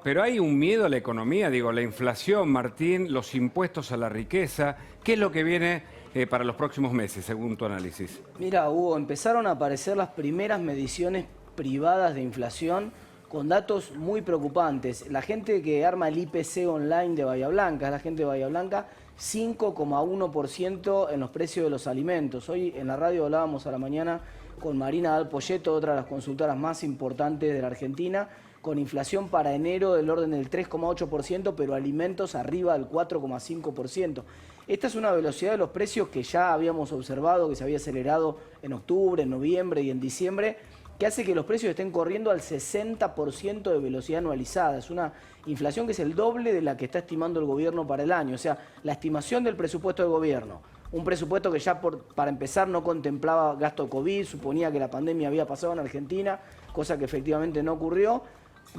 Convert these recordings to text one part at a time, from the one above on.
Pero hay un miedo a la economía, digo, la inflación, Martín, los impuestos a la riqueza. ¿Qué es lo que viene para los próximos meses, según tu análisis? Mira, Hugo, empezaron a aparecer las primeras mediciones privadas de inflación con datos muy preocupantes. La gente que arma el IPC online de Bahía Blanca, la gente de Bahía Blanca, 5,1% en los precios de los alimentos. Hoy en la radio hablábamos a la mañana con Marina Dal Poyetto, otra de las consultoras más importantes de la Argentina, con inflación para enero del orden del 3,8%, pero alimentos arriba del 4,5%. Esta es una velocidad de los precios que ya habíamos observado, que se había acelerado en octubre, en noviembre y en diciembre, que hace que los precios estén corriendo al 60% de velocidad anualizada. Es una inflación que es el doble de la que está estimando el gobierno para el año. O sea, la estimación del presupuesto del gobierno, un presupuesto que ya para empezar no contemplaba gasto de COVID, suponía que la pandemia había pasado en Argentina, cosa que efectivamente no ocurrió,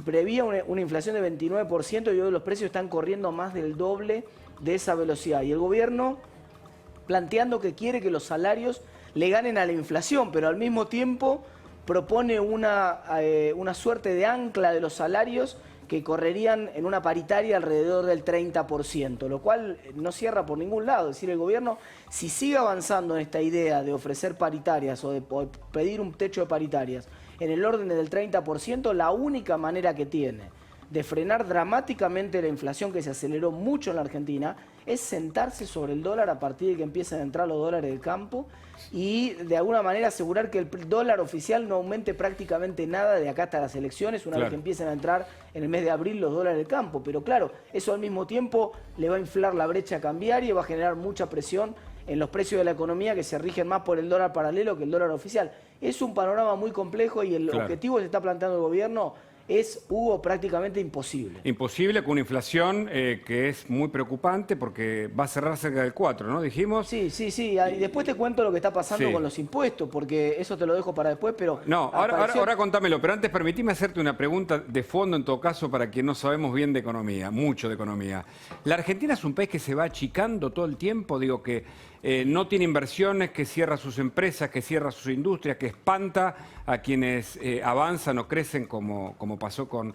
prevía una inflación de 29% y hoy los precios están corriendo a más del doble de esa velocidad. Y el gobierno planteando que quiere que los salarios le ganen a la inflación, pero al mismo tiempo propone una suerte de ancla de los salarios que correrían en una paritaria alrededor del 30%, lo cual no cierra por ningún lado. Es decir, el gobierno, si sigue avanzando en esta idea de ofrecer paritarias o de pedir un techo de paritarias en el orden del 30%, la única manera que tiene de frenar dramáticamente la inflación que se aceleró mucho en la Argentina es sentarse sobre el dólar a partir de que empiecen a entrar los dólares del campo y de alguna manera asegurar que el dólar oficial no aumente prácticamente nada de acá hasta las elecciones, una vez que empiecen a entrar en el mes de abril los dólares del campo. Pero claro, eso al mismo tiempo le va a inflar la brecha cambiaria y va a generar mucha presión en los precios de la economía que se rigen más por el dólar paralelo que el dólar oficial. Es un panorama muy complejo y el objetivo que se está planteando el gobierno es, Hugo, prácticamente imposible. Imposible con una inflación que es muy preocupante porque va a cerrar cerca del 4, ¿no? Dijimos. Sí. Y después te cuento lo que está pasando con los impuestos, porque eso te lo dejo para después, pero... No, ahora contámelo, pero antes permitime hacerte una pregunta de fondo en todo caso para quien no sabemos bien de economía, mucho de economía. ¿La Argentina es un país que se va achicando todo el tiempo? Digo que no tiene inversiones, que cierra sus empresas, que cierra sus industrias, que espanta a quienes avanzan o crecen como pasó con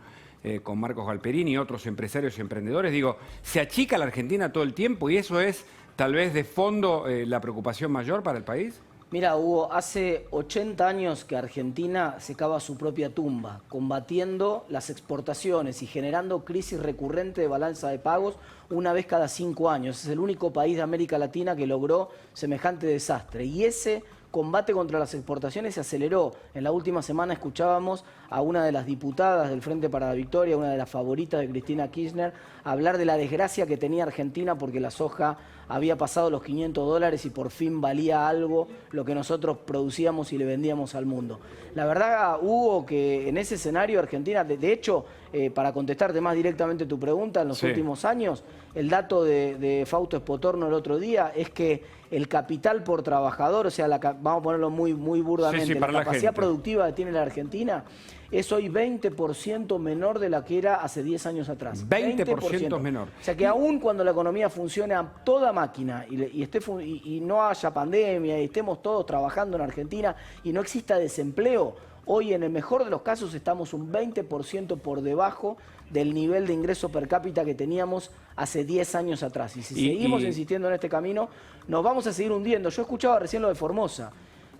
Marcos Galperín y otros empresarios y emprendedores. Digo, se achica la Argentina todo el tiempo y eso es tal vez de fondo la preocupación mayor para el país. Mira, Hugo, hace 80 años que Argentina se cava su propia tumba, combatiendo las exportaciones y generando crisis recurrente de balanza de pagos una vez cada 5 años. Es el único país de América Latina que logró semejante desastre. Y ese combate contra las exportaciones se aceleró. En la última semana escuchábamos a una de las diputadas del Frente para la Victoria, una de las favoritas de Cristina Kirchner, hablar de la desgracia que tenía Argentina porque la soja había pasado los $500 y por fin valía algo lo que nosotros producíamos y le vendíamos al mundo. La verdad, Hugo, que en ese escenario Argentina, de hecho, para contestarte más directamente tu pregunta, en los últimos años, el dato de Fausto Espotorno el otro día es que el capital por trabajador, o sea, vamos a ponerlo muy burdamente, la capacidad productiva que tiene la Argentina es hoy 20% menor de la que era hace 10 años atrás. 20% menor. O sea que aún cuando la economía funcione a toda máquina y no haya pandemia y estemos todos trabajando en Argentina y no exista desempleo, hoy en el mejor de los casos estamos un 20% por debajo del nivel de ingreso per cápita que teníamos hace 10 años atrás. Y si seguimos insistiendo en este camino, nos vamos a seguir hundiendo. Yo escuchaba recién lo de Formosa.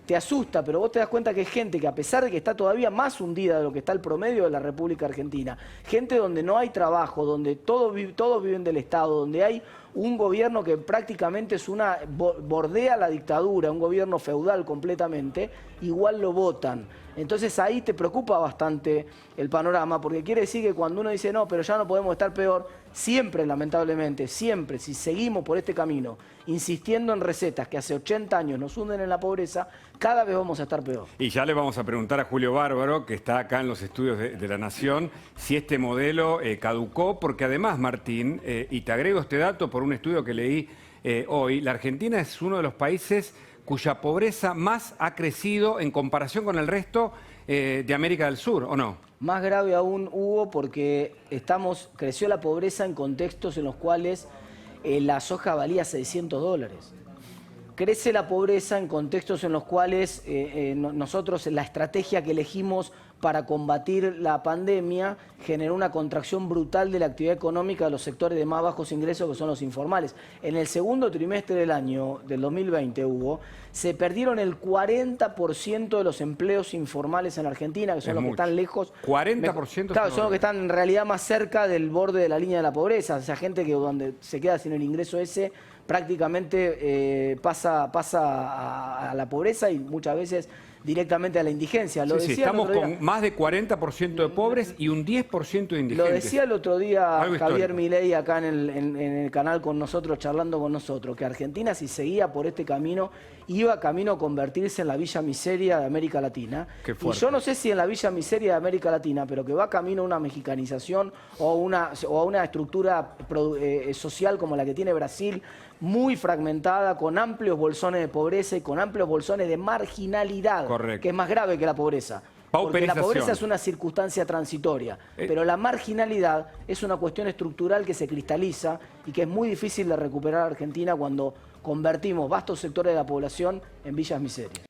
Te asusta, pero vos te das cuenta que hay gente que a pesar de que está todavía más hundida de lo que está el promedio de la República Argentina, gente donde no hay trabajo, donde todos viven del Estado, donde hay un gobierno que prácticamente bordea la dictadura, un gobierno feudal completamente, igual lo votan. Entonces ahí te preocupa bastante el panorama, porque quiere decir que cuando uno dice no, pero ya no podemos estar peor, siempre, lamentablemente, siempre, si seguimos por este camino, insistiendo en recetas que hace 80 años nos hunden en la pobreza, cada vez vamos a estar peor. Y ya le vamos a preguntar a Julio Bárbaro, que está acá en los estudios de La Nación, si este modelo caducó, porque además, Martín, y te agrego este dato por un estudio que leí hoy, la Argentina es uno de los países cuya pobreza más ha crecido en comparación con el resto de América del Sur, ¿o no? Más grave aún, Hugo, porque creció la pobreza en contextos en los cuales la soja valía $600. Crece la pobreza en contextos en los cuales nosotros, la estrategia que elegimos para combatir la pandemia, generó una contracción brutal de la actividad económica de los sectores de más bajos ingresos, que son los informales. En el segundo trimestre del 2020, Hugo, se perdieron el 40% de los empleos informales en Argentina, que son los que están lejos. 40%. Claro, son los que están en realidad más cerca del borde de la línea de la pobreza. O sea, gente que donde se queda sin el ingreso ese prácticamente pasa a la pobreza y muchas veces directamente a la indigencia. Sí, estamos con más de 40% de pobres y un 10% de indigentes. Lo decía el otro día Javier Milei acá en el canal con nosotros, charlando con nosotros, que Argentina, si seguía por este camino, iba camino a convertirse en la Villa Miseria de América Latina. Y yo no sé si en la Villa Miseria de América Latina, pero que va camino a una mexicanización o a una estructura social como la que tiene Brasil, muy fragmentada, con amplios bolsones de pobreza y con amplios bolsones de marginalidad, que es más grave que la pobreza. Porque la pobreza es una circunstancia transitoria, pero la marginalidad es una cuestión estructural que se cristaliza y que es muy difícil de recuperar a Argentina cuando convertimos vastos sectores de la población en villas miserias.